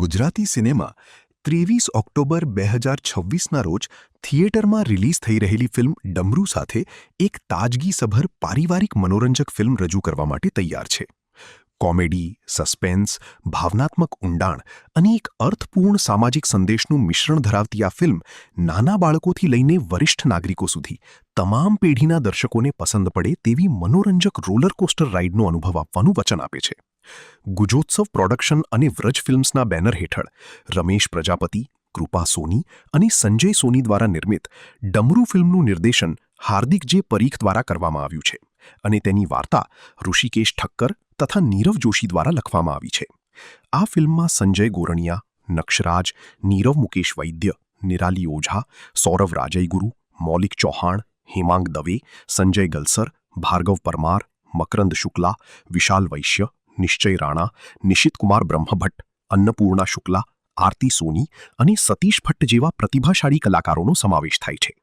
Gujarati cinema 23 October 2026ના રોજ થિયેટરમાં release થઈ રહેલી ફિલ્મ ડમરૂ સાથે એક તાજગીસભર પારિવારિક મનોરંજક ફિલ્મ રજૂ કરવા માટે તૈયાર છે. કોમેડી, સસ્પેન્સ, ભાવનાત્મક ઊંડાણ અને એક અર્થપૂર્ણ સામાજિક સંદેશનું મિશ્રણ ધરાવતી આ ફિલ્મ નાના બાળકોથી લઈને વરિષ્ઠ નાગરિકો સુધી તમામ પેઢીના દર્શકોને પસંદ પડે તેવી મનોરંજક રોલરકોસ્ટર રાઇડનો અનુભવ આપવાનું વચન આપે છે. ગુજોત્સવ પ્રોડક્શન અને વ્રજ ફિલ્મ્સના બેનર હેઠળ રમેશ પ્રજાપતિ, કૃપા સોની અને સંજય સોની દ્વારા નિર્મિત ડમરૂ ફિલ્મનું નિર્દેશન હાર્દિક જે પરીખ દ્વારા કરવામાં આવ્યું છે અને તેની વાર્તા ઋષિકેશ ઠક્કર તથા નીરવ જોશી દ્વારા લખવામાં આવી છે. આ ફિલ્મમાં સંજય ગોરણિયા, નક્ષરાજ, નીરવ મુકેશ વૈદ્ય, નિરાલી ઓઝા, સૌરવ રાજયગુરુ, મૌલિક ચૌહાણ, હેમાંગ દવે, સંજય ગલસર, ભાર્ગવ પરમાર, મકરંદ શુક્લા, વિશાલ વૈશ્ય, નિશ્ચય રાણા, નિશિત કુમાર બ્રહ્મભટ્ટ, અન્નપૂર્ણા શુક્લા, આરતી સોની અને સતીશ ભટ્ટ જેવા પ્રતિભાશાળી કલાકારોનો સમાવેશ થાય છે.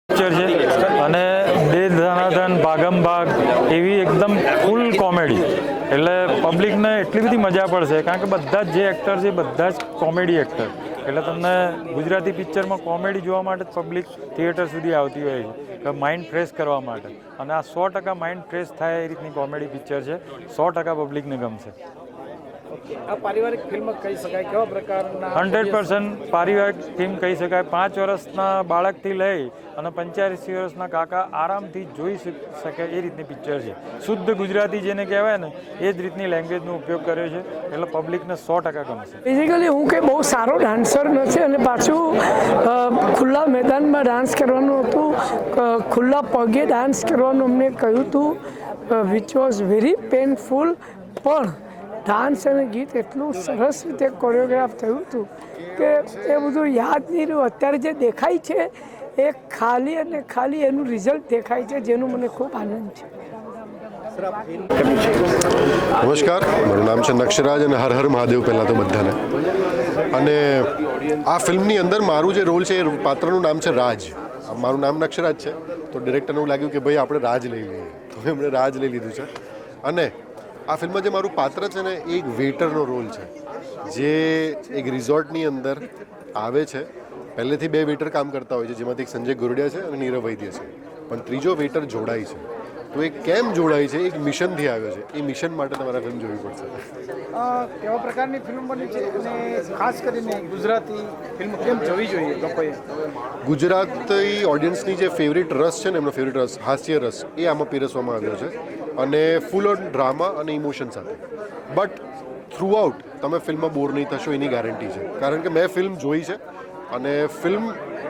છે અને દે ધનાધન ભાગમ ભાગ એવી એકદમ ફૂલ કોમેડી, એટલે પબ્લિકને એટલી બધી મજા પડશે કારણ કે બધા જ જે એક્ટર છે બધા જ કોમેડી એક્ટર, એટલે તમને ગુજરાતી પિક્ચરમાં કોમેડી જોવા માટે જ પબ્લિક થિયેટર સુધી આવતી હોય છે, માઇન્ડ ફ્રેશ કરવા માટે. અને આ 100% માઇન્ડ ફ્રેશ થાય એ રીતની કોમેડી પિક્ચર છે. 100% પબ્લિકને ગમશે. આ પારિવારિક ફિલ્મ કહી શકાય, કેવા પ્રકારના? 100% પારિવારિક ફિલ્મ કહી શકાય. 5 વર્ષના બાળકથી લઈ અને 85 વર્ષના કાકા આરામથી જોઈ શકે એ રીતની પિક્ચર છે. શુદ્ધ ગુજરાતી જેને કહેવાય ને એ જ રીતની લેંગ્વેજનો ઉપયોગ કર્યો છે, એટલે પબ્લિકને 100% ગમશે. બેઝિકલી હું કે બહુ સારો ડાન્સર નથી અને પાછું ખુલ્લા મેદાનમાં ડાન્સ કરવાનું હતું, ખુલ્લા પગે ડાન્સ કરવાનું અમને કહ્યું હતું, વિચ વોઝ વેરી પેનફુલ. પણ ડાન્સ અને ગીત એટલું સરસ રીતે કોરિયોગ્રાફ થયું હતું કે એ બધું યાદ નહીં રહ્યું. અત્યારે જે દેખાય છે એ ખાલી અને ખાલી એનું રિઝલ્ટ દેખાય છે, જેનું મને ખૂબ આનંદ છે. નમસ્કાર, મારું નામ છે નક્ષરાજ અને હર હર મહાદેવ પહેલાં તો બધાને. અને આ ફિલ્મની અંદર મારું જે રોલ છે એ પાત્રનું નામ છે રાજ. મારું નામ નક્ષરાજ છે, તો ડિરેક્ટરને એવું લાગ્યું કે ભાઈ આપણે રાજ લઈ લઈએ, તો એમણે રાજ લઈ લીધું છે. અને આ ફિલ્મમાં જે મારું પાત્ર છે ને એ એક વેઇટરનો રોલ છે, જે એક રિઝોર્ટની અંદર આવે છે. પહેલેથી 2 વેઇટર કામ કરતા હોય છે, જેમાંથી એક સંજય ગોરડિયા છે અને નીરવ વૈદ્ય છે, પણ ત્રીજો વેઇટર જોડાય છે. તો એ કેમ જોડાય છે? એક મિશનથી આવ્યો છે. એ મિશન માટે તમારે ફિલ્મ જોવી પડશે. કેવા પ્રકારની ફિલ્મ બની છે અને ખાસ કરીને ગુજરાતી ફિલ્મ કેમ જોવી જોઈએ લોકોએ? ગુજરાતી ઓડિયન્સની જે ફેવરિટ રસ છે ને, એમનો ફેવરિટ રસ હાસ્ય રસ, એ આમાં પીરસવામાં આવ્યો છે અને ફૂલ ઓન ડ્રામા અને ઇમોશન સાથે. બટ થ્રુઆઉટ તમે ફિલ્મમાં બોર નહીં થશો એની ગેરંટી છે, કારણ કે મેં ફિલ્મ જોઈ છે. અને ફિલ્મ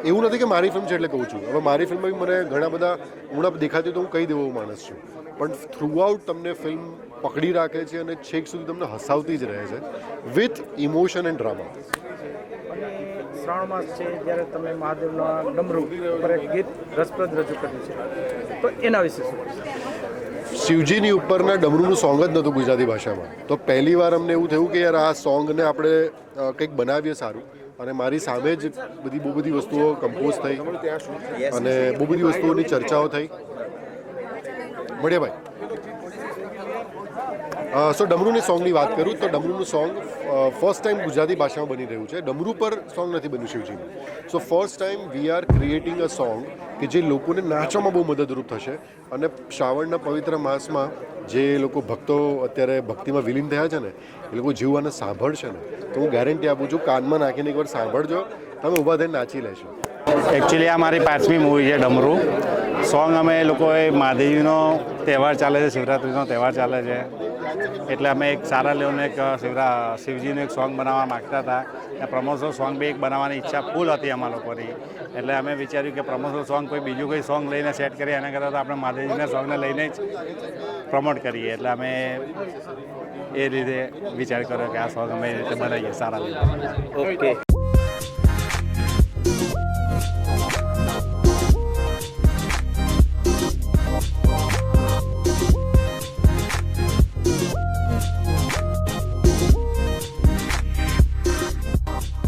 એવું નથી કે મારી ફિલ્મ છે એટલે કહું છું. હવે મારી ફિલ્મમાં બી મને ઘણા બધા ઉણપ દેખાતી તો હું કહી દેવો માણસ છું, પણ થ્રુઆઉટ તમને ફિલ્મ પકડી રાખે છે અને છેક સુધી તમને હસાવતી જ રહે છે, વિથ ઇમોશન એન્ડ ડ્રામા. શ્રાવણ માસ છે જ્યારે તમે મહાદેવના ડમરૂ ઉપર એક ગીત રસપ્રદ રજૂ કર્યું છે, તો એના વિશે શું? શિવજીની ઉપરના ડમરૂનું સોંગ જ નહોતું ગુજરાતી ભાષામાં, તો પહેલી વાર અમને એવું થયું કે યાર આ સોંગને આપણે કંઈક બનાવીએ સારું. અને મારી સામે જ બહુ બધી વસ્તુઓ કમ્પોઝ થઈ અને બહુ બધી વસ્તુઓની ચર્ચાઓ થઈ. મળ્યા ભાઈ. સો ડમરૂની સોંગની વાત કરું તો ડમરૂનું સોંગ ફર્સ્ટ ટાઈમ ગુજરાતી ભાષામાં બની રહ્યું છે. ડમરૂ પર સોંગ નથી બન્યું શિવજીનું. So first time we are creating a song કે જે લોકોને નાચવામાં બહુ મદદરૂપ થશે. અને શ્રાવણના પવિત્ર માસમાં જે લોકો ભક્તો અત્યારે ભક્તિમાં વિલીન થયા છે ને, એ લોકો જીવવાને સાંભળશે ને, તો હું ગેરંટી આપું છું, કાનમાં નાખીને એકવાર સાંભળજો, તમે ઊભા થઈને નાચી લેશો. એકચ્યુઅલી આ મારી 5મી મૂવી છે ડમરૂ. સોંગ અમે લોકોએ મહાદેવીનો તહેવાર ચાલે છે, શિવરાત્રિનો તહેવાર ચાલે છે, એટલે અમે એક સારા લેવલને એક શિવજીનું એક સોંગ બનાવવા માગતા હતા. અને પ્રમોશનલ સોંગ બી એક બનાવવાની ઈચ્છા ફૂલ હતી અમારા લોકોની. એટલે અમે વિચાર્યું કે પ્રમોશનલ સોંગ કોઈ બીજું કોઈ સોંગ લઈને સેટ કરીએ, એના કરતાં તો આપણે મહાદેવજીના સોંગને લઈને જ પ્રમોટ કરીએ. એટલે અમે એ રીતે વિચાર કર્યો કે આ સોંગ અમે એ રીતે બનાવીએ સારા લેવલ. ઓકે.